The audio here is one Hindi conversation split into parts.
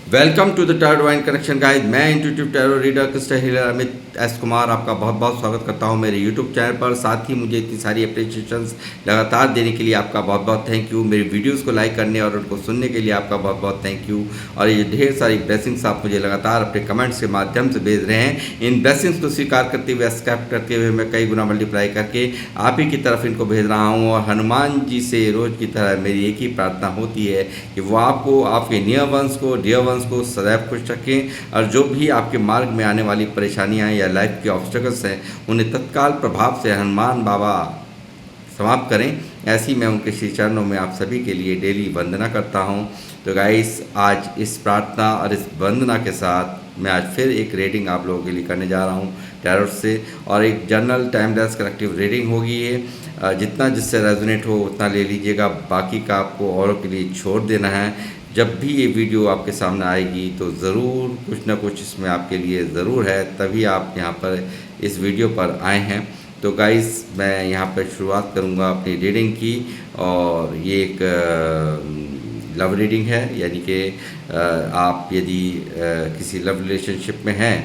Welcome to the tarot divine connection guide. मैं intuitive tarot reader crystal healer Amit S Kumar आपका बहुत बहुत स्वागत करता हूं मेरे यूट्यूब चैनल पर। साथ ही मुझे इतनी सारी अप्रिशिएशंस लगातार देने के लिए आपका बहुत बहुत थैंक यू। मेरी वीडियोस को लाइक करने और उनको सुनने के लिए आपका बहुत बहुत थैंक यू। और ये ढेर सारी ब्लेसिंग्स आप मुझे लगातार अपने कमेंट्स के माध्यम से भेज रहे हैं। इन ब्लेसिंग्स को स्वीकार करते हुए, एक्सेप्ट करते हुए मैं कई गुना मल्टीप्लाई करके आप ही की तरफ इनको भेज रहा हूँ। और हनुमान जी से रोज़ की तरह मेरी एक ही प्रार्थना होती है कि वो आपको, आपके नियर वंश को, डियर वंश को सदैव खुश रखें। और जो भी आपके मार्ग में आने वाली परेशानियां या लाइफ के ऑब्स्टेकल्स हैं उन्हें तत्काल प्रभाव से हनुमान बाबा समाप्त करें। ऐसी मैं उनके श्री चरणों में आप सभी के लिए डेली वंदना करता हूं। तो गाइस, आज इस प्रार्थना और इस वंदना के साथ मैं आज फिर एक रीडिंग आप लोगों के लिए करने जा रहा हूं टैरोट से। और एक जनरल टाइमलेस कलेक्टिव रीडिंग होगी ये। जितना जिससे रेजोनेट हो उतना ले लीजिएगा, बाकी का आपको औरों के लिए छोड़ देना है। जब भी ये वीडियो आपके सामने आएगी तो ज़रूर कुछ ना कुछ इसमें आपके लिए ज़रूर है, तभी आप यहाँ पर इस वीडियो पर आए हैं। तो गाइस, मैं यहाँ पर शुरुआत करूँगा अपनी रीडिंग की। और ये एक लव रीडिंग है, यानी कि आप यदि किसी लव रिलेशनशिप में हैं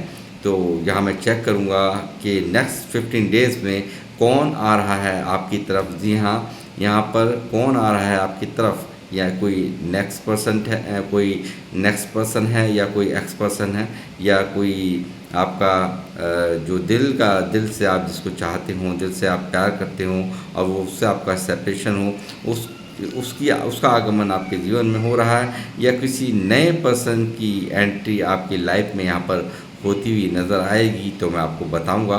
तो यहाँ मैं चेक करूँगा कि नेक्स्ट 15 डेज़ में कौन आ रहा है आपकी तरफ। जी हाँ, यहाँ पर कौन आ रहा है आपकी तरफ, या कोई नेक्स्ट पर्सन है, कोई नेक्स्ट पर्सन है, या कोई एक्स पर्सन है, या कोई आपका जो दिल से आप जिसको चाहते हों, दिल से आप प्यार करते हों और वो उससे आपका सेपरेशन हो, उसका आगमन आपके जीवन में हो रहा है, या किसी नए पर्सन की एंट्री आपकी लाइफ में यहाँ पर होती हुई नज़र आएगी। तो मैं आपको बताऊंगा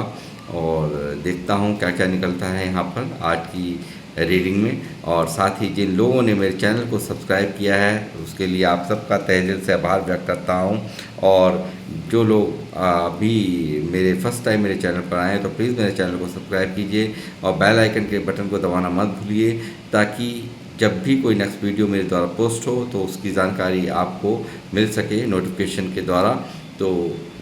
और देखता हूँ क्या क्या निकलता है यहाँ पर आज की रीडिंग में। और साथ ही जिन लोगों ने मेरे चैनल को सब्सक्राइब किया है उसके लिए आप सबका तहे दिल से आभार व्यक्त करता हूं। और जो लोग अभी मेरे फर्स्ट टाइम मेरे चैनल पर आए हैं तो प्लीज़ मेरे चैनल को सब्सक्राइब कीजिए और बेल आइकन के बटन को दबाना मत भूलिए, ताकि जब भी कोई नेक्स्ट वीडियो मेरे द्वारा पोस्ट हो तो उसकी जानकारी आपको मिल सके नोटिफिकेशन के द्वारा। तो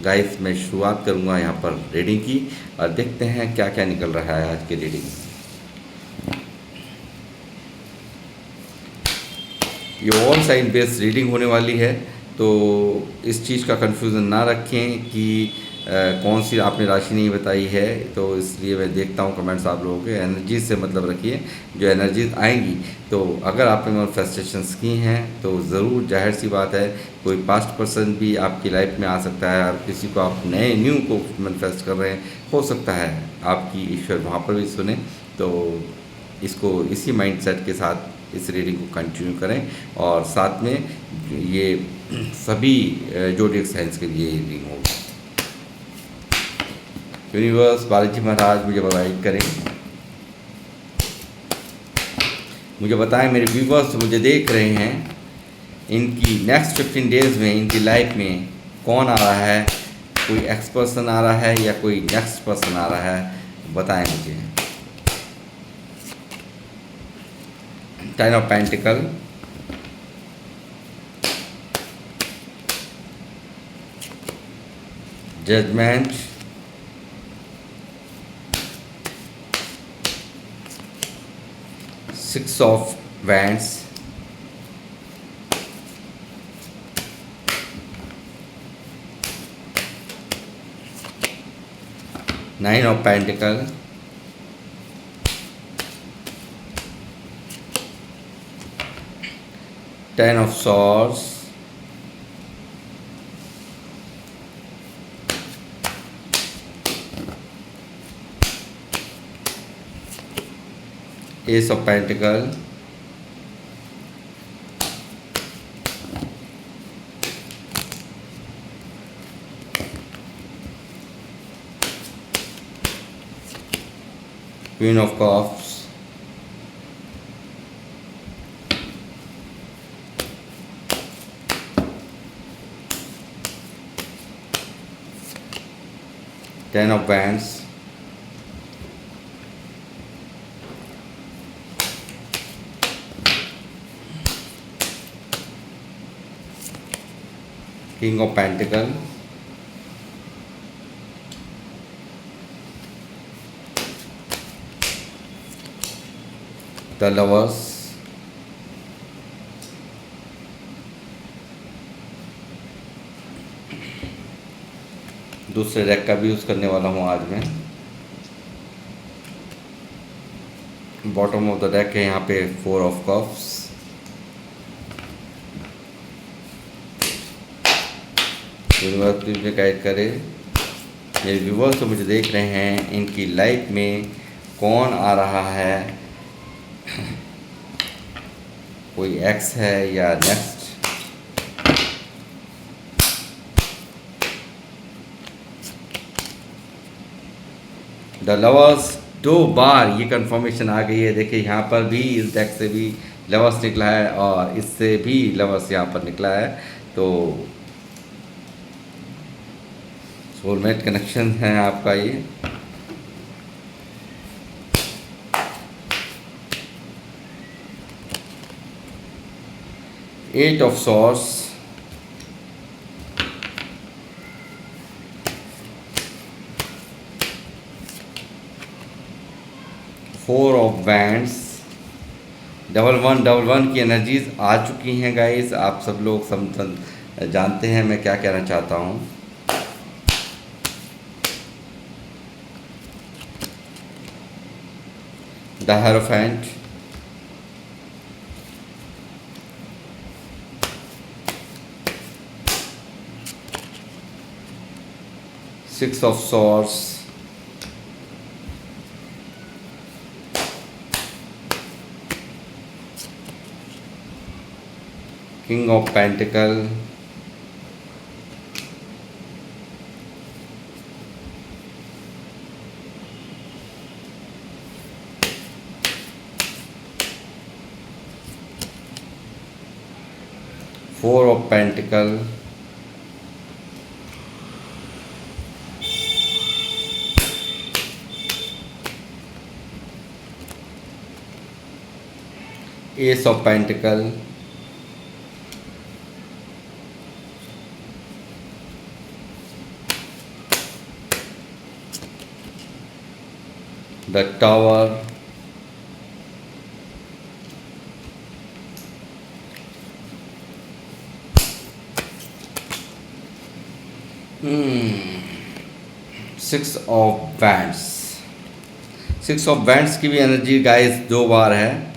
गाइस, मैं शुरुआत करूँगा यहाँ पर रीडिंग की और देखते हैं क्या क्या निकल रहा है आज की रीडिंग में। ये ऑल साइन बेस्ड रीडिंग होने वाली है, तो इस चीज़ का कन्फ्यूज़न ना रखें कि कौन सी आपने राशि नहीं बताई है। तो इसलिए मैं देखता हूँ कमेंट्स आप लोगों के, एनर्जीज से मतलब रखिए। जो एनर्जीज आएंगी, तो अगर आपने मैनिफेस्टेशंस की हैं तो ज़रूर, जाहिर सी बात है, कोई पास्ट पर्सन भी आपकी लाइफ में आ सकता है। और किसी को आप नए न्यू को मैनिफेस्ट कर रहे हैं, हो सकता है आपकी ईश्वर वहाँ पर भी सुने। तो इसको इसी माइंडसेट के साथ इस रीडिंग को कंटिन्यू करें। और साथ में ये सभी जोडियक साइंस के लिए रीडिंग होगी। यूनिवर्स, बालाजी महाराज मुझे गाइड करें, मुझे बताएं मेरे व्यूवर्स मुझे देख रहे हैं, इनकी नेक्स्ट 15 डेज़ में इनकी लाइफ में कौन आ रहा है। कोई एक्स पर्सन आ रहा है या कोई नेक्स्ट पर्सन आ रहा है, बताएं मुझे। Ten of Pentacle, Judgment, Six of Wands, Nine of Pentacle, Ten of Swords, Ace of Pentacle, Queen of Cups, Ten of Wands, King of Pentacle, the Lovers, दूसरे रैक का भी यूज़ करने वाला हूँ आज मैं। बॉटम ऑफ द रैक है यहाँ पे 4 ऑफ कप्स। यूनिवर्स में गाइड करे। मेरे व्यूवर्स जो मुझे देख रहे हैं, इनकी लाइफ में कौन आ रहा है, कोई एक्स है या नेक्स्ट। द लवर्स 2 बार ये कंफर्मेशन आ गई है। देखिए यहाँ पर भी इस डेक से भी लवर्स निकला है और इससे भी लवर्स यहाँ पर निकला है। तो सोलमेट कनेक्शन है आपका ये। Eight of swords, four of wands, double one की एनर्जीज आ चुकी हैं गाइस। आप सब लोग जानते हैं मैं क्या कहना चाहता हूँ। The hierophant, six of swords, king of pentacle, four of pentacle, S of pentacle, the tower, six of bands. Six of bands की भी एनर्जी गाइस 2 बार है।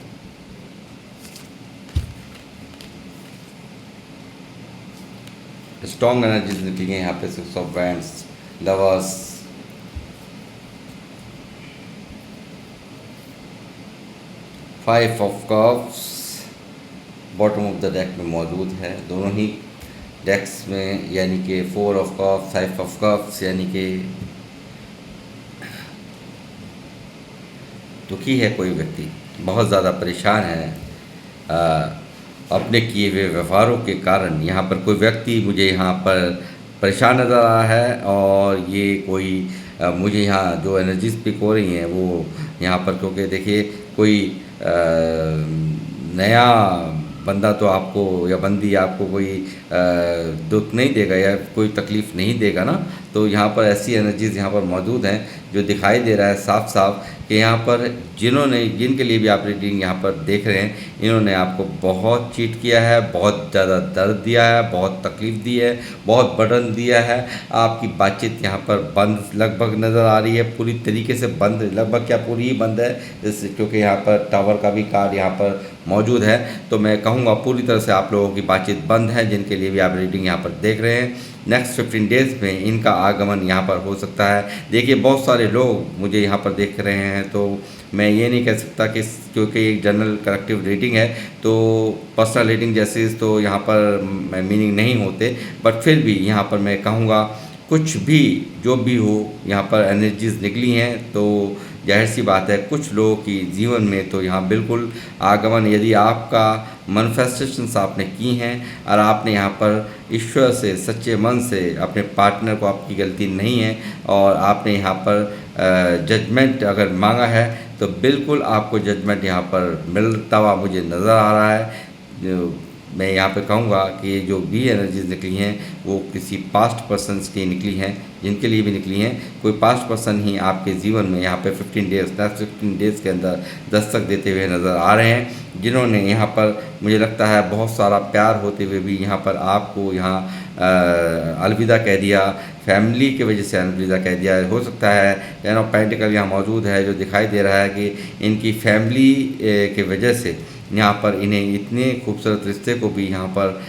स्ट्रॉन्ग एनर्जीज निकली है यहाँ पे। Six of bands, lovers, five of cups bottom of the deck में मौजूद है। दोनों ही डेक्स में, यानी कि 4 ऑफ कप्स, 5 ऑफ कप्स, यानी कि दुखी है कोई व्यक्ति, बहुत ज़्यादा परेशान है अपने किए हुए व्यवहारों के कारण। यहाँ पर कोई व्यक्ति मुझे यहाँ पर परेशान नज़र आ रहा है और ये कोई मुझे यहाँ जो एनर्जीज पिक हो रही हैं वो यहाँ पर, क्योंकि देखिए कोई नया बंदा तो आपको या बंदी आपको कोई दुख नहीं देगा या कोई तकलीफ़ नहीं देगा ना। तो यहाँ पर ऐसी एनर्जीज़ यहाँ पर मौजूद हैं जो दिखाई दे रहा है साफ साफ कि यहाँ पर जिनके लिए भी आप रीडिंग यहाँ पर देख रहे हैं, इन्होंने आपको बहुत चीट किया है, बहुत ज़्यादा दर्द दिया है, बहुत तकलीफ़ दी है, बहुत बर्डन दिया है। आपकी बातचीत यहाँ पर बंद लगभग नज़र आ रही है, पूरी तरीके से बंद, लगभग क्या पूरी ही बंद है, जैसे क्योंकि यहाँ पर टावर का भी कार्ड यहाँ पर मौजूद है। तो मैं कहूँगा पूरी तरह से आप लोगों की बातचीत बंद है, जिनके लिए भी आप रीडिंग यहाँ पर देख रहे हैं। नेक्स्ट 15 डेज़ में इनका आगमन यहाँ पर हो सकता है। देखिए बहुत सारे लोग मुझे यहाँ पर देख रहे हैं, तो मैं ये नहीं कह सकता कि क्योंकि एक जनरल कलेक्टिव रीडिंग है तो पर्सनल रीडिंग जैसे तो यहाँ पर मीनिंग नहीं होते, बट फिर भी यहाँ पर मैं कहूँगा कुछ भी जो भी हो यहाँ पर एनर्जीज निकली हैं, तो जाहिर सी बात है कुछ लोगों की जीवन में तो यहाँ बिल्कुल आगमन, यदि आपका मैनिफेस्टेशंस आपने की हैं और आपने यहाँ पर ईश्वर से सच्चे मन से अपने पार्टनर को, आपकी गलती नहीं है, और आपने यहाँ पर जजमेंट अगर मांगा है तो बिल्कुल आपको जजमेंट यहाँ पर मिलता हुआ मुझे नज़र आ रहा है। मैं यहाँ पे कहूँगा कि जो भी एनर्जीज निकली हैं वो किसी पास्ट पर्सन्स की निकली हैं, जिनके लिए भी निकली हैं। कोई पास्ट पर्सन ही आपके जीवन में यहाँ पे 15 डेज़ के अंदर दस्तक देते हुए नज़र आ रहे हैं, जिन्होंने यहाँ पर मुझे लगता है बहुत सारा प्यार होते हुए भी यहाँ पर आपको यहाँ अलविदा कह दिया, फैमिली की वजह से अलविदा कह दिया। हो सकता है टेन ऑफ पेंटिकल यहाँ मौजूद है, जो दिखाई दे रहा है कि इनकी फैमिली की वजह से यहाँ पर इन्हें इतने खूबसूरत रिश्ते को भी यहाँ पर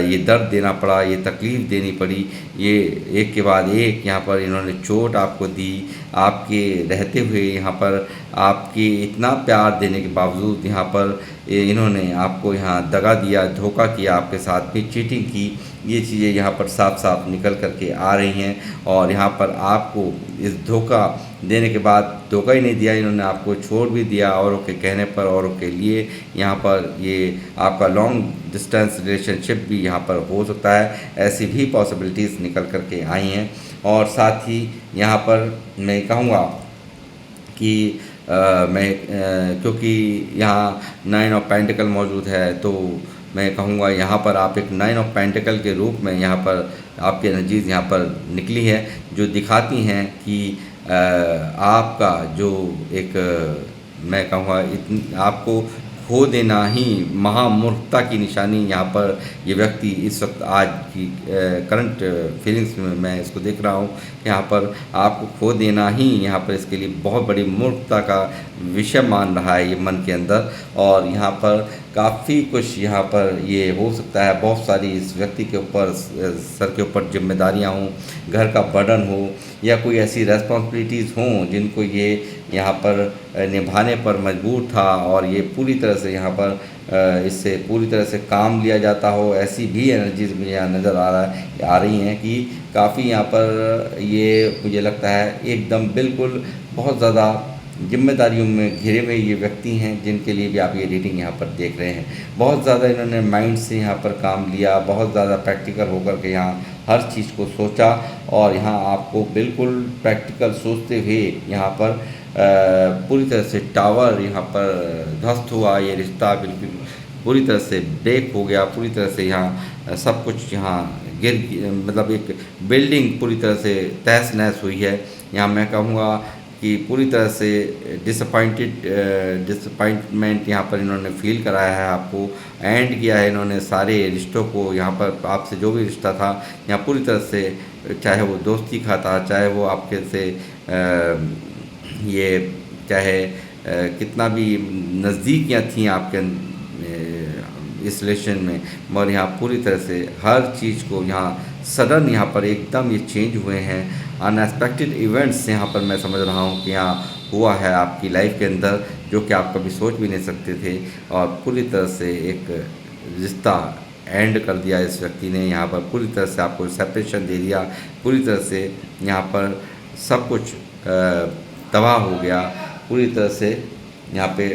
ये दर्द देना पड़ा, ये तकलीफ़ देनी पड़ी। ये एक के बाद एक यहाँ पर इन्होंने चोट आपको दी, आपके रहते हुए यहाँ पर आपके इतना प्यार देने के बावजूद यहाँ पर इन्होंने आपको यहाँ दगा दिया, धोखा किया, आपके साथ में चीटिंग की। ये चीज़ें यहाँ पर साफ साफ निकल कर के आ रही हैं। और यहाँ पर आपको इस धोखा देने के बाद धोखा ही नहीं दिया, इन्होंने आपको छोड़ भी दिया औरों के कहने पर, औरों के लिए। यहाँ पर ये आपका लॉन्ग डिस्टेंस रिलेशनशिप भी यहाँ पर हो सकता है, ऐसी भी पॉसिबिलिटीज़ निकल कर के आई हैं। और साथ ही यहाँ पर मैं कहूँगा कि क्योंकि यहाँ 9 ऑफ पेंटिकल मौजूद है, तो मैं कहूँगा यहाँ पर आप एक 9 ऑफ पेंटिकल के रूप में यहाँ पर आपकी एनर्जीज़ यहाँ पर निकली है, जो दिखाती हैं कि आपका जो एक मैं कहूँगा आपको खो देना ही महामूर्खता की निशानी यहाँ पर ये व्यक्ति इस वक्त आज की करंट फीलिंग्स में मैं इसको देख रहा हूँ कि यहाँ पर आपको खो देना ही यहाँ पर इसके लिए बहुत बड़ी मूर्खता का विषय मान रहा है ये मन के अंदर। और यहाँ पर काफ़ी कुछ यहाँ पर ये हो सकता है, बहुत सारी इस व्यक्ति के ऊपर सर के ऊपर जिम्मेदारियाँ हों, घर का बर्डन हो, या कोई ऐसी रेस्पॉन्सिबिलिटीज़ हों जिनको ये यहाँ पर निभाने पर मजबूर था, और ये पूरी तरह से यहाँ पर इससे पूरी तरह से काम लिया जाता हो। ऐसी भी एनर्जीज मुझे यहाँ नज़र आ रही हैं कि काफ़ी यहाँ पर ये मुझे लगता है एकदम बिल्कुल बहुत ज़्यादा जिम्मेदारियों में घिरे हुए ये व्यक्ति हैं, जिनके लिए भी आप ये रीडिंग यहाँ पर देख रहे हैं। बहुत ज़्यादा इन्होंने माइंड से यहाँ पर काम लिया, बहुत ज़्यादा प्रैक्टिकल होकर के यहाँ हर चीज़ को सोचा, और यहाँ आपको बिल्कुल प्रैक्टिकल सोचते हुए यहाँ पर पूरी तरह से टावर यहाँ पर ध्वस्त हुआ। ये रिश्ता बिल्कुल पूरी तरह से ब्रेक हो गया, पूरी तरह से यहाँ सब कुछ यहाँ मतलब एक बिल्डिंग पूरी तरह से तहस नहस हुई है। यहाँ मैं कहूँगा कि पूरी तरह से डिसअपॉइंटमेंट यहाँ पर इन्होंने फील कराया है, आपको एंड किया है इन्होंने सारे रिश्तों को। यहाँ पर आपसे जो भी रिश्ता था यहाँ पूरी तरह से, चाहे वो दोस्ती का था, चाहे वो आपके से ये चाहे कितना भी नज़दीकियाँ थी आपके इस रिलेशन में, मगर यहाँ पूरी तरह से हर चीज़ को यहाँ सडन यहाँ पर एकदम ये चेंज हुए हैं। अनएक्सपेक्टेड इवेंट्स यहाँ पर मैं समझ रहा हूँ कि यहाँ हुआ है आपकी लाइफ के अंदर, जो कि आप कभी सोच भी नहीं सकते थे, और पूरी तरह से एक रिश्ता एंड कर दिया इस व्यक्ति ने। यहाँ पर पूरी तरह से आपको सेपरेशन दे दिया, पूरी तरह से यहाँ पर सब कुछ तबाह हो गया, पूरी तरह से यहाँ पे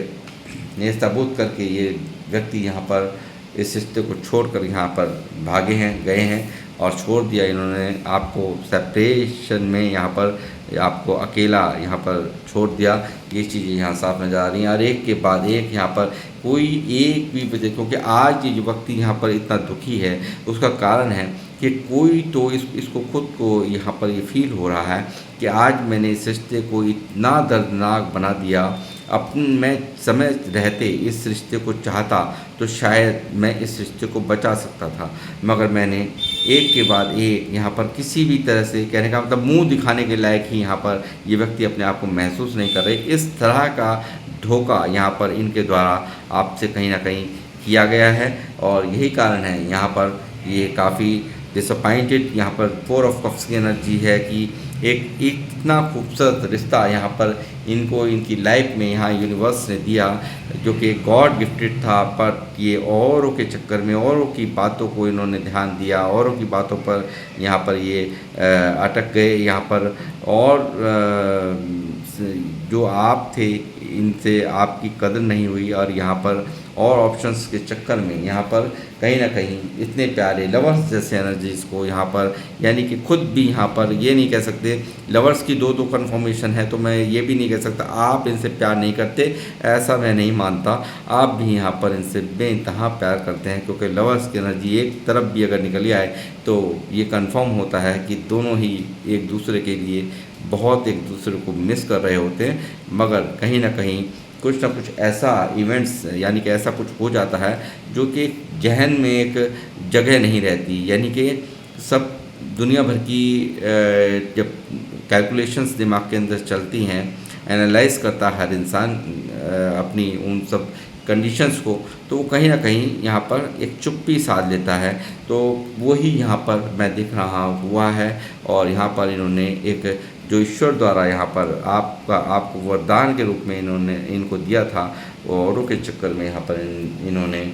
नेस्तनाबूद करके ये व्यक्ति यहाँ पर इस रिश्ते को छोड़कर यहाँ पर भागे हैं, गए हैं और छोड़ दिया इन्होंने आपको सेपरेशन में, यहाँ पर आपको अकेला यहाँ पर छोड़ दिया। ये चीज़ें यहाँ साफ नज़र आ रही हैं, और एक के बाद एक यहाँ पर कोई एक भी वजह, क्योंकि आज ये जो व्यक्ति यहाँ पर इतना दुखी है उसका कारण है कि कोई तो इसको खुद को यहाँ पर ये फील हो रहा है कि आज मैंने इस रिश्ते को इतना दर्दनाक बना दिया। मैं समय रहते इस रिश्ते को चाहता तो शायद मैं इस रिश्ते को बचा सकता था, मगर मैंने एक के बाद एक यहाँ पर किसी भी तरह से, कहने का मतलब मुंह दिखाने के लायक ही यहाँ पर ये व्यक्ति अपने आप को महसूस नहीं कर रहे। इस तरह का धोखा यहाँ पर इनके द्वारा आपसे कहीं ना कहीं किया गया है, और यही कारण है यहाँ पर ये काफ़ी डिसअपॉइंटेड। यहाँ पर 4 ऑफ कप्स की एनर्जी है कि एक इतना खूबसूरत रिश्ता यहाँ पर इनको इनकी लाइफ में यहाँ यूनिवर्स ने दिया, जो कि गॉड गिफ्टेड था, पर ये औरों के चक्कर में औरों की बातों को इन्होंने ध्यान दिया, औरों की बातों पर यहाँ पर ये अटक गए यहाँ पर। और जो आप थे इनसे आपकी कदर नहीं हुई, और यहाँ पर और ऑप्शंस के चक्कर में यहाँ पर कहीं ना कहीं इतने प्यारे लवर्स जैसे एनर्जीज़ को यहाँ पर, यानी कि खुद भी यहाँ पर ये नहीं कह सकते लवर्स की दो कन्फर्मेशन है, तो मैं ये भी नहीं कह सकता आप इनसे प्यार नहीं करते, ऐसा मैं नहीं मानता। आप भी यहाँ पर इनसे बेइंतहा प्यार करते हैं, क्योंकि लवर्स की एनर्जी एक तरफ भी अगर निकल आए तो ये कन्फर्म होता है कि दोनों ही एक दूसरे के लिए बहुत एक दूसरे को मिस कर रहे होते हैं, मगर कहीं ना कहीं कुछ ना कुछ ऐसा इवेंट्स यानी कि ऐसा कुछ हो जाता है जो कि जहन में एक जगह नहीं रहती, यानी कि सब दुनिया भर की जब कैलकुलेशंस दिमाग के अंदर चलती हैं, एनालाइज करता है हर इंसान अपनी उन सब कंडीशंस को, तो वो कहीं ना कहीं यहाँ पर एक चुप्पी साध लेता है। तो वही यहाँ पर मैं दिख रहा हुआ है, और यहाँ पर इन्होंने एक जो ईश्वर द्वारा यहाँ पर आपको वरदान के रूप में इन्होंने इनको दिया था, औरों के चक्कर में यहाँ पर इन्होंने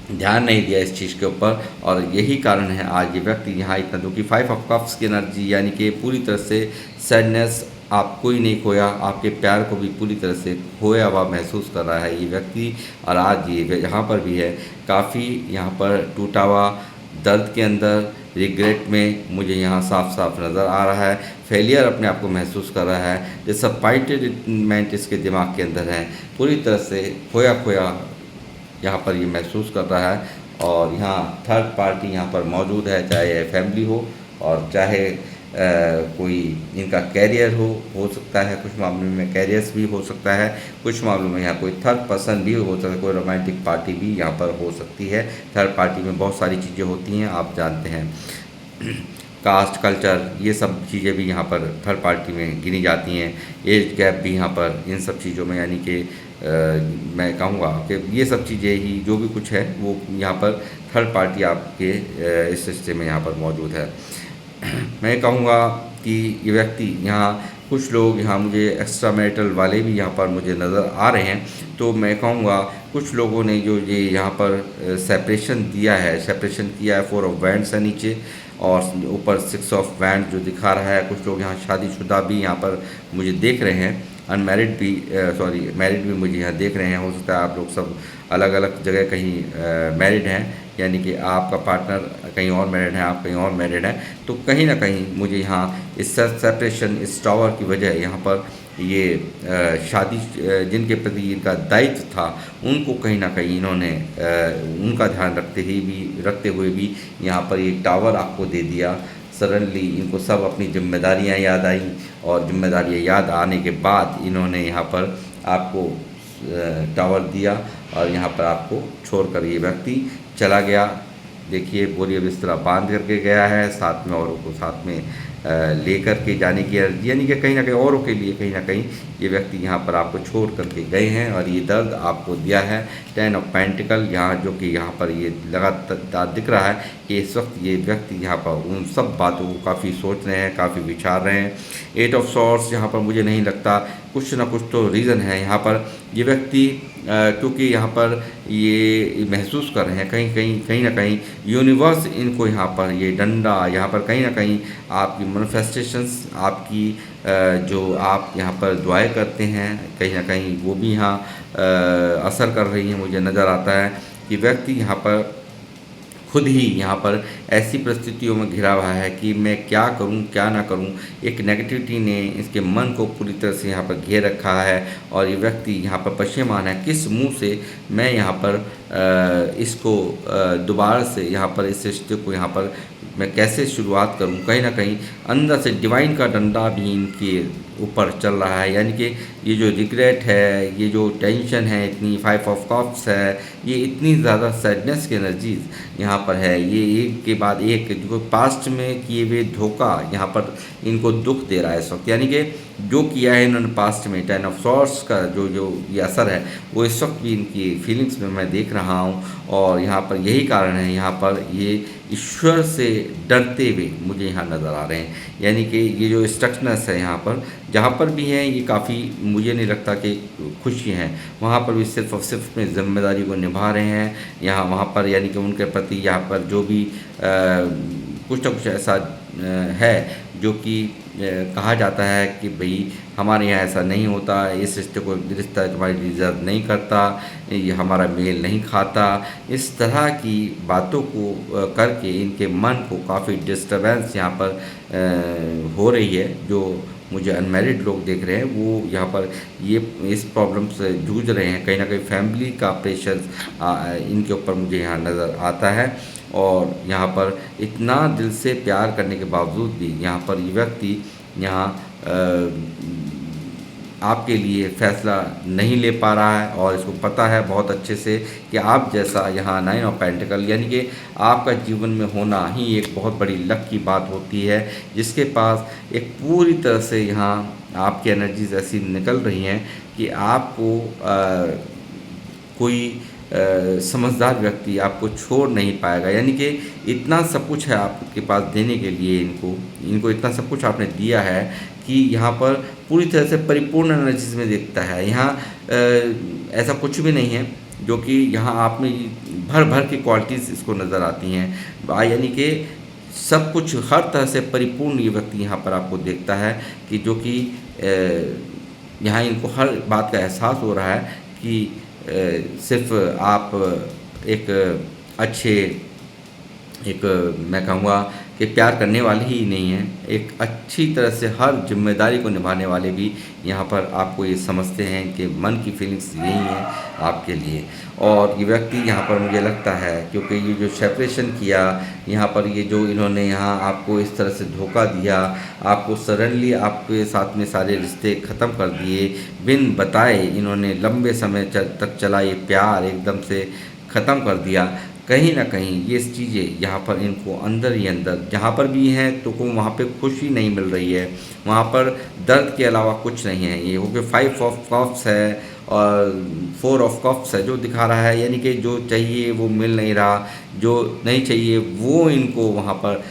ध्यान नहीं दिया इस चीज़ के ऊपर, और यही कारण है आज ये व्यक्ति यहाँ इतना दुखी। 5 ऑफ कप्स की एनर्जी, यानी कि पूरी तरह से सैडनेस, आप कोई नहीं खोया, आपके प्यार को भी पूरी तरह से खोया हुआ महसूस कर रहा है ये व्यक्ति। और आज ये यहाँ पर भी है काफ़ी यहाँ पर टूटा हुआ, दर्द के अंदर, रिग्रेट में मुझे यहाँ साफ साफ नज़र आ रहा है। फेलियर अपने आप को महसूस कर रहा है, डिसअपॉइंटेडमेंट इसके दिमाग के अंदर है, पूरी तरह से खोया खोया यहाँ पर ये महसूस कर रहा है। और यहाँ थर्ड पार्टी यहाँ पर मौजूद है, चाहे फैमिली हो और चाहे कोई इनका कैरियर हो सकता है, कुछ मामलों में कैरियर्स भी हो सकता है, कुछ मामलों में यहाँ कोई थर्ड पर्सन भी हो सकता है, कोई रोमांटिक पार्टी भी यहाँ पर हो सकती है। थर्ड पार्टी में बहुत सारी चीज़ें होती हैं, आप जानते हैं, कास्ट, कल्चर, ये सब चीज़ें भी यहाँ पर थर्ड पार्टी में गिनी जाती हैं। एज गैप भी यहाँ पर इन सब चीज़ों में, यानी कि मैं कहूँगा कि ये सब चीज़ें ही जो भी कुछ है वो यहाँ पर थर्ड पार्टी आपके इस रिश्ते में यहाँ पर मौजूद है। मैं कहूँगा कि ये व्यक्ति यहाँ, कुछ लोग यहाँ मुझे एक्स्ट्रा मैरिटल वाले भी यहाँ पर मुझे नज़र आ रहे हैं। तो मैं कहूँगा कुछ लोगों ने जो ये यहाँ पर सेपरेशन दिया है, सेपरेशन किया है, 4 ऑफ वैंड्स है नीचे, और ऊपर 6 ऑफ वैंड जो दिखा रहा है। कुछ लोग यहाँ शादीशुदा भी यहाँ पर मुझे देख रहे हैं, अनमैरिड भी मैरिड भी मुझे यहाँ देख रहे हैं। हो सकता है आप लोग सब अलग अलग जगह कहीं मैरिड हैं, यानी कि आपका पार्टनर कहीं और मैरिड है, आप कहीं और मैरिड हैं। तो कहीं ना कहीं मुझे यहाँ इस सेपरेशन, इस टावर की वजह यहाँ पर ये शादी जिनके प्रति इनका दायित्व था, उनको कहीं ना कहीं इन्होंने उनका ध्यान रखते हुए भी यहाँ पर ये टावर आपको दे दिया। सडनली इनको सब अपनी जिम्मेदारियाँ याद आई, और जिम्मेदारियाँ याद आने के बाद इन्होंने यहाँ पर आपको टावर दिया, और यहाँ पर आपको छोड़कर ये व्यक्ति चला गया। देखिए, बोरिया बिस्तरा बांध करके गया है, साथ में औरों को साथ में लेकर के जाने की अर्जी, यानी कि कहीं ना कहीं औरों के लिए कहीं ना कहीं ये व्यक्ति यहाँ पर आपको छोड़ करके गए हैं, और ये दर्द आपको दिया है। 10 ऑफ पेंटिकल यहाँ, जो कि यहाँ पर ये लगातार दिख रहा है कि इस वक्त ये व्यक्ति यहाँ पर उन सब बातों को काफ़ी सोच रहे हैं, काफ़ी विचार रहे हैं। 8 ऑफ सॉर्ड्स यहाँ पर मुझे नहीं लगता, कुछ ना कुछ तो रीज़न है यहाँ पर। ये व्यक्ति क्योंकि यहाँ पर ये महसूस कर रहे हैं कहीं ना कहीं यूनिवर्स इनको यहाँ पर ये डंडा, यहाँ पर कहीं ना कहीं आपकी मैनिफेस्टेशंस, आपकी जो आप यहाँ पर दुआएं करते हैं, कहीं ना कहीं वो भी यहाँ असर कर रही हैं। मुझे नज़र आता है कि व्यक्ति यहाँ पर खुद ही यहाँ पर ऐसी परिस्थितियों में घिरा हुआ है कि मैं क्या करूँ क्या ना करूँ। एक नेगेटिविटी ने इसके मन को पूरी तरह से यहाँ पर घेर रखा है, और ये व्यक्ति यहाँ पर पश्चिमान है, किस मुंह से मैं यहाँ पर इसको दोबारा से यहाँ पर इस रिश्ते को यहाँ पर मैं कैसे शुरुआत करूं। कहीं ना कहीं अंदर से डिवाइन का डंडा भी इनके ऊपर चल रहा है, यानी कि ये जो रिग्रेट है, ये जो टेंशन है, इतनी 5 ऑफ कप्स है, ये इतनी ज़्यादा सैडनेस की एनर्जीज यहाँ पर है। ये एक के बाद एक जो पास्ट में किए हुए धोखा यहाँ पर इनको दुख दे रहा है इस वक्त, यानी कि जो किया है इन्होंने पास्ट में, 10 ऑफ सॉर्ड्स का जो ये असर है वो इस वक्त भी इनकी फीलिंग्स में मैं देख रहा हूँ। और यहाँ पर यही कारण है, यहाँ पर ये ईश्वर से डरते हुए मुझे यहाँ नज़र आ रहे हैं, यानी कि ये जो स्ट्रक्चरनेस है यहाँ पर जहाँ पर भी हैं, ये काफ़ी मुझे नहीं लगता कि खुशी हैं। वहाँ पर भी सिर्फ और सिर्फ अपनी जिम्मेदारी को निभा रहे हैं यहाँ वहाँ पर, यानी कि उनके प्रति यहाँ पर जो भी कुछ ना कुछ ऐसा है जो कि कहा जाता है कि भाई हमारे यहाँ ऐसा नहीं होता, इस रिश्ता तुम्हारी डिज़र्व नहीं करता, ये हमारा मेल नहीं खाता। इस तरह की बातों को करके इनके मन को काफ़ी डिस्टर्बेंस यहाँ पर हो रही है। जो मुझे अनमैरिड लोग देख रहे हैं वो यहाँ पर ये इस प्रॉब्लम से जूझ रहे हैं, कहीं ना कहीं फैमिली का प्रेशर इनके ऊपर मुझे यहाँ नज़र आता है। और यहाँ पर इतना दिल से प्यार करने के बावजूद भी यहाँ पर ये व्यक्ति यहाँ आपके लिए फ़ैसला नहीं ले पा रहा है और इसको पता है बहुत अच्छे से कि आप जैसा यहाँ 9 ऑफ पेंटिकल यानी कि आपका जीवन में होना ही एक बहुत बड़ी लक की बात होती है, जिसके पास एक पूरी तरह से यहाँ आपकी एनर्जीज ऐसी निकल रही हैं कि आपको कोई समझदार व्यक्ति आपको छोड़ नहीं पाएगा। यानी कि इतना सब कुछ है आपके पास देने के लिए, इनको इतना सब कुछ आपने दिया है कि यहाँ पर पूरी तरह से परिपूर्ण एनर्जीज में दिखता है। यहाँ ऐसा कुछ भी नहीं है जो कि यहाँ आप में भर भर की क्वालिटीज़ इसको नज़र आती हैं। यानी कि सब कुछ हर तरह से परिपूर्ण ये व्यक्ति यहाँ पर आपको देखता है कि जो कि यहाँ इनको हर बात का एहसास हो रहा है कि सिर्फ आप एक अच्छे एक मैं कहूँगा कि प्यार करने वाले ही नहीं हैं, एक अच्छी तरह से हर जिम्मेदारी को निभाने वाले भी यहाँ पर आपको ये समझते हैं कि मन की फीलिंग्स यही हैं आपके लिए। और ये व्यक्ति यहाँ पर मुझे लगता है क्योंकि ये जो सेपरेशन किया यहाँ पर, ये जो इन्होंने यहाँ आपको इस तरह से धोखा दिया, आपको सडनली आपके साथ में सारे रिश्ते ख़त्म कर दिए, बिन बताए इन्होंने लंबे समय तक चला ये प्यार एकदम से ख़त्म कर दिया। कहीं ना कहीं ये चीज़ें यहाँ पर इनको अंदर ही अंदर जहाँ पर भी हैं तो को वहाँ पे खुशी नहीं मिल रही है, वहाँ पर दर्द के अलावा कुछ नहीं है। ये हो गया 5 ऑफ कप्स है और 4 ऑफ कप्स है जो दिखा रहा है, यानी कि जो चाहिए वो मिल नहीं रहा, जो नहीं चाहिए वो इनको वहाँ पर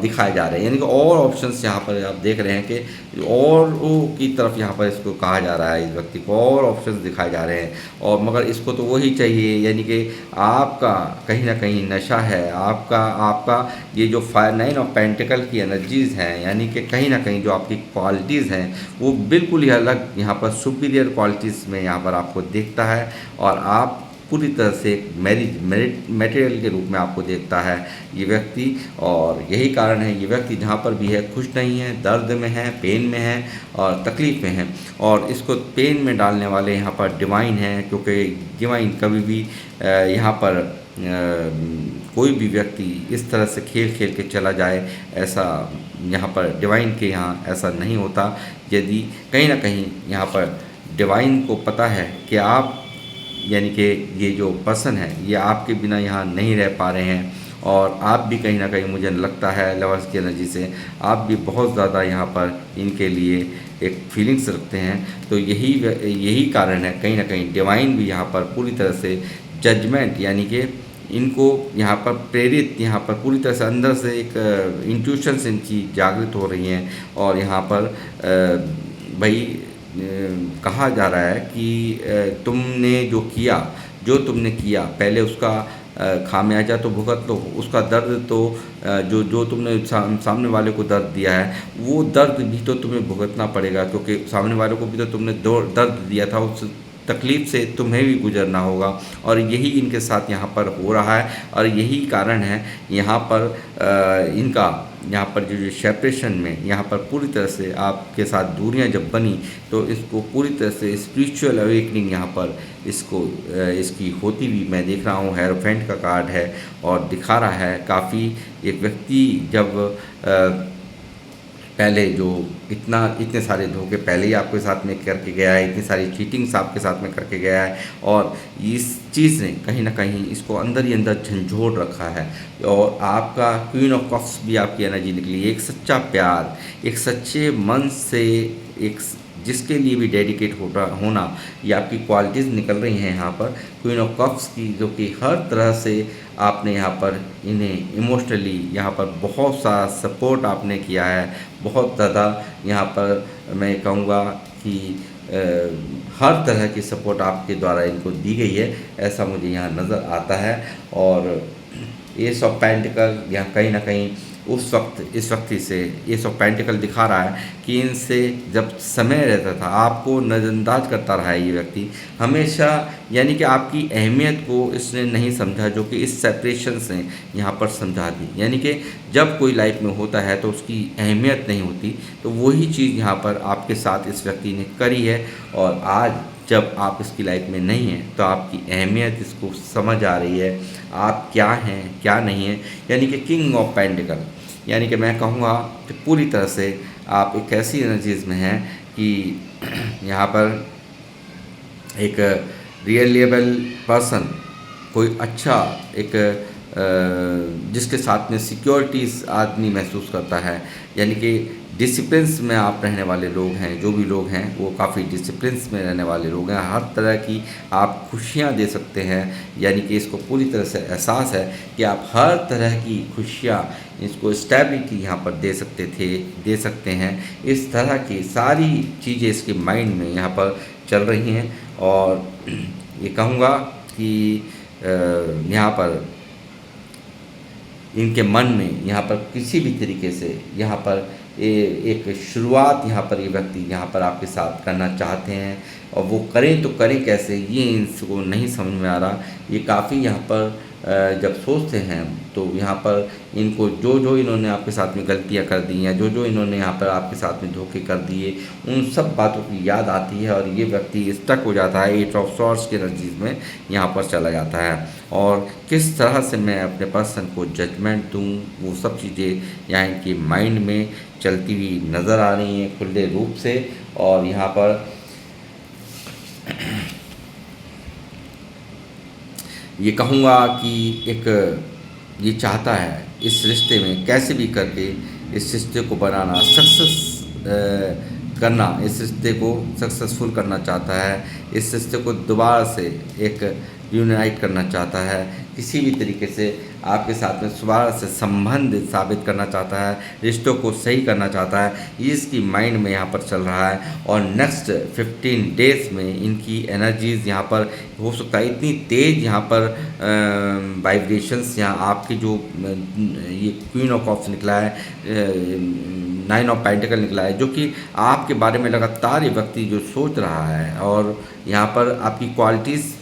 दिखाए जा रहे हैं। यानी कि और ऑप्शंस यहाँ पर आप देख रहे हैं कि और की तरफ यहाँ पर इसको कहा जा रहा है, इस व्यक्ति को और ऑप्शंस दिखाए जा रहे हैं। और मगर इसको तो वही चाहिए, यानी कि आपका कहीं ना कहीं नशा है, आपका ये जो 9 ऑफ पेंटिकल की एनर्जीज़ हैं, यानी कि कहीं ना कहीं जो आपकी क्वालिटीज़ हैं वो बिल्कुल ही अलग यहाँ पर सुपीरियर क्वालिटीज़ में यहाँ पर आपको देखता है और आप पूरी तरह से मटेरियल के रूप में आपको देखता है ये व्यक्ति। और यही कारण है ये व्यक्ति जहाँ पर भी है खुश नहीं है, दर्द में है, पेन में है और तकलीफ़ में है। और इसको पेन में डालने वाले यहाँ पर डिवाइन हैं, क्योंकि डिवाइन कभी भी यहाँ पर कोई भी व्यक्ति इस तरह से खेल खेल के चला जाए, ऐसा यहाँ पर डिवाइन के यहाँ ऐसा नहीं होता। यदि कहीं ना कहीं यहाँ पर डिवाइन को पता है कि आप यानी कि ये जो पर्सन है ये आपके बिना यहाँ नहीं रह पा रहे हैं, और आप भी कहीं ना कहीं मुझे लगता है लवर्स की एनर्जी से आप भी बहुत ज़्यादा यहाँ पर इनके लिए एक फीलिंग्स रखते हैं। तो यही कारण है कहीं ना कहीं डिवाइन भी यहाँ पर पूरी तरह से जजमेंट, यानी कि इनको यहाँ पर प्रेरित, यहाँ पर पूरी तरह से अंदर से एक इंट्यूशंस इनकी जागृत हो रही हैं। और यहाँ पर भाई कहा जा रहा है कि तुमने जो तुमने किया पहले उसका खामियाजा तो भुगत लो, उसका दर्द तो जो तुमने सामने वाले को दर्द दिया है वो दर्द भी तो तुम्हें भुगतना पड़ेगा, क्योंकि सामने वाले को भी तो तुमने दर्द दिया था, उस तकलीफ़ से तुम्हें भी गुजरना होगा। और यही इनके साथ यहाँ पर हो रहा है और यही कारण है यहाँ पर इनका यहाँ पर जो सेपरेशन में यहाँ पर पूरी तरह से आपके साथ दूरियाँ जब बनी तो इसको पूरी तरह से स्पिरिचुअल अवेकनिंग यहाँ पर इसकी होती भी मैं देख रहा हूँ। हेरोफेंट का कार्ड है और दिखा रहा है काफ़ी एक व्यक्ति जब पहले जो इतने सारे धोखे पहले ही आपके साथ में करके गया है, इतनी सारी चीटिंग्स आपके साथ में करके गया है और इस चीज़ ने कहीं ना कहीं इसको अंदर ही अंदर झंझोड़ रखा है। और आपका क्वीन ऑफ कप्स भी आपकी एनर्जी निकली, एक सच्चा प्यार, एक सच्चे मन से एक जिसके लिए भी डेडिकेट होना ये आपकी क्वालिटीज़ निकल रही हैं यहाँ पर क्वीन ऑफ कप्स की, जो कि हर तरह से आपने यहाँ पर इन्हें इमोशनली यहाँ पर बहुत सारा सपोर्ट आपने किया है, बहुत ज़्यादा यहाँ पर मैं कहूँगा कि हर तरह की सपोर्ट आपके द्वारा इनको दी गई है, ऐसा मुझे यहाँ नज़र आता है। और एस ऑफ पेंटिकल यहाँ कहीं ना कहीं उस वक्त इस व्यक्ति से एस ऑफ पेंटिकल दिखा रहा है कि इनसे जब समय रहता था आपको नज़रअंदाज करता रहा है ये व्यक्ति हमेशा, यानी कि आपकी अहमियत को इसने नहीं समझा, जो कि इस सेपरेशन से यहाँ पर समझा दी। यानी कि जब कोई लाइफ में होता है तो उसकी अहमियत नहीं होती, तो वही चीज़ यहाँ पर आपके साथ इस व्यक्ति ने करी है। और आज जब आप इसकी लाइफ में नहीं हैं तो आपकी अहमियत इसको समझ आ रही है, आप क्या हैं क्या नहीं हैं। यानी कि किंग ऑफ पेंटिकल, यानी कि मैं कहूँगा कि पूरी तरह से आप एक ऐसी एनर्जीज़ में हैं कि यहाँ पर एक रिलायबल पर्सन, कोई अच्छा एक जिसके साथ में सिक्योरिटीज़ आदमी महसूस करता है, यानी कि डिसिप्लिन्स में आप रहने वाले लोग हैं, जो भी लोग हैं वो काफ़ी डिसिप्लिन्स में रहने वाले लोग हैं। हर तरह की आप खुशियाँ दे सकते हैं, यानी कि इसको पूरी तरह से एहसास है कि आप हर तरह की खुशियाँ, इसको स्टेबिलिटी यहाँ पर दे सकते हैं। इस तरह की सारी चीज़ें इसके माइंड में यहाँ पर चल रही हैं। और ये कहूँगा कि यहाँ पर इनके मन में यहाँ पर किसी भी तरीके से यहाँ पर एक शुरुआत यहाँ पर ये व्यक्ति यहाँ पर आपके साथ करना चाहते हैं, और वो करें तो करें कैसे, ये इनको नहीं समझ में आ रहा। ये काफ़ी यहाँ पर जब सोचते हैं तो यहाँ पर इनको जो इन्होंने आपके साथ में गलतियाँ कर दी हैं, जो इन्होंने यहाँ पर आपके साथ में धोखे कर दिए, उन सब बातों की याद आती है और ये व्यक्ति स्टक हो जाता है, 8 ऑफ सॉर्ड्स की एनर्जीज में यहाँ पर चला जाता है। और किस तरह से मैं अपने पर्सन को जजमेंट दूँ, वो सब चीज़ें यहाँ इनकी माइंड में चलती हुई नज़र आ रही हैं खुले रूप से। और यहाँ पर ये कहूँगा कि एक ये चाहता है इस रिश्ते में कैसे भी करके इस रिश्ते को बनाना, करना, इस रिश्ते को सक्सेसफुल करना चाहता है। इस रिश्ते को दोबारा से एक यूनाइट करना चाहता है, किसी भी तरीके से आपके साथ में दोबारा से संबंध साबित करना चाहता है, रिश्तों को सही करना चाहता है। ये इसकी माइंड में यहाँ पर चल रहा है। और नेक्स्ट 15 डेज़ में इनकी एनर्जीज़ यहाँ पर हो सकता है इतनी तेज़ यहाँ पर वाइब्रेशंस, यहाँ आपके जो ये क्वीन ऑफ कप्स निकला है, 9 ऑफ पेंटिकल निकला है, जो कि आपके बारे में लगातार ये व्यक्ति जो सोच रहा है। और यहाँ पर आपकी क्वालिटीज़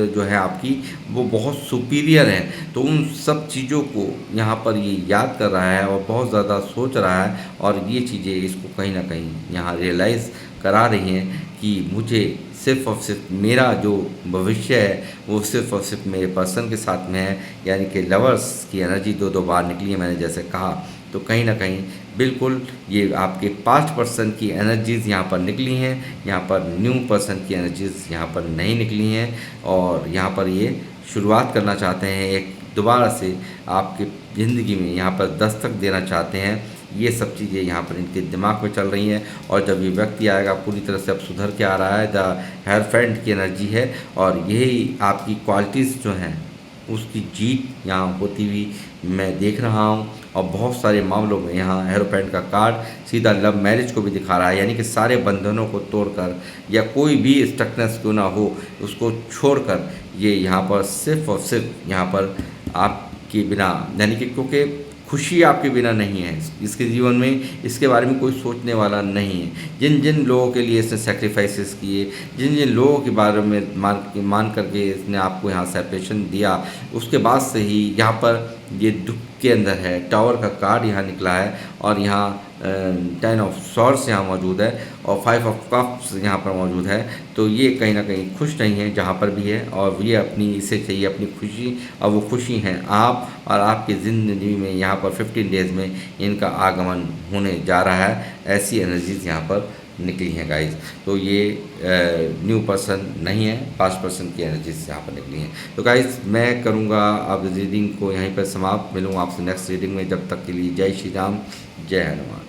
जो है आपकी वो बहुत सुपीरियर हैं, तो उन सब चीज़ों को यहाँ पर ये याद कर रहा है और बहुत ज़्यादा सोच रहा है। और ये चीज़ें इसको कहीं ना कहीं यहाँ रियलाइज़ करा रही हैं कि मुझे सिर्फ़ और सिर्फ मेरा जो भविष्य है वो सिर्फ़ और सिर्फ मेरे पर्सन के साथ में है। यानी कि लवर्स की एनर्जी दो बार निकली है, मैंने जैसे कहा। तो कहीं ना कहीं बिल्कुल ये आपके पास्ट पर्सन की एनर्जीज़ यहाँ पर निकली हैं, यहाँ पर न्यू पर्सन की एनर्जीज़ यहाँ पर नहीं निकली हैं। और यहाँ पर ये शुरुआत करना चाहते हैं, एक दोबारा से आपकी ज़िंदगी में यहाँ पर दस्तक देना चाहते हैं। ये सब चीज़ें यहाँ पर इनके दिमाग में चल रही हैं। और जब ये व्यक्ति आएगा पूरी तरह से अब सुधर के आ रहा है, द हेयरफ्रेंड की एनर्जी है। और यही आपकी क्वालिटीज़ जो हैं उसकी जीत यहाँ होती हुई मैं देख रहा हूँ। और बहुत सारे मामलों में यहाँ हेरोपेंट का कार्ड सीधा लव मैरिज को भी दिखा रहा है, यानी कि सारे बंधनों को तोड़कर या कोई भी स्टकनेस क्यों ना हो उसको छोड़कर ये यहाँ पर सिर्फ और सिर्फ यहाँ पर आपके बिना, यानी कि क्योंकि खुशी आपके बिना नहीं है इसके जीवन में, इसके बारे में कोई सोचने वाला नहीं है। जिन जिन लोगों के लिए इसने सेक्रीफाइसेस किए, जिन जिन लोगों के बारे में मान करके इसने आपको यहाँ सेपरेशन दिया, उसके बाद से ही यहाँ पर ये दुख के अंदर है। टावर का कार्ड यहाँ निकला है और यहाँ 10 ऑफ सॉर्ड्स यहाँ मौजूद है और 5 ऑफ कप्स यहाँ पर मौजूद है। तो ये कहीं ना कहीं खुश नहीं है जहाँ पर भी है, और ये अपनी इसे चाहिए अपनी खुशी, और वो खुशी हैं आप और आपकी ज़िंदगी में यहाँ पर 15 डेज़ में इनका आगमन होने जा रहा है। ऐसी एनर्जीज़ यहाँ पर निकली हैं गाइस। तो ये न्यू पर्सन नहीं है, पास्ट पर्सन की एनर्जीज यहाँ पर निकली हैं। तो गाइस मैं करूँगा अब रीडिंग को यहीं पर समाप्त। मिलूँगा आपसे नेक्स्ट रीडिंग में, जब तक के लिए जय श्री राम, जय हनुमान।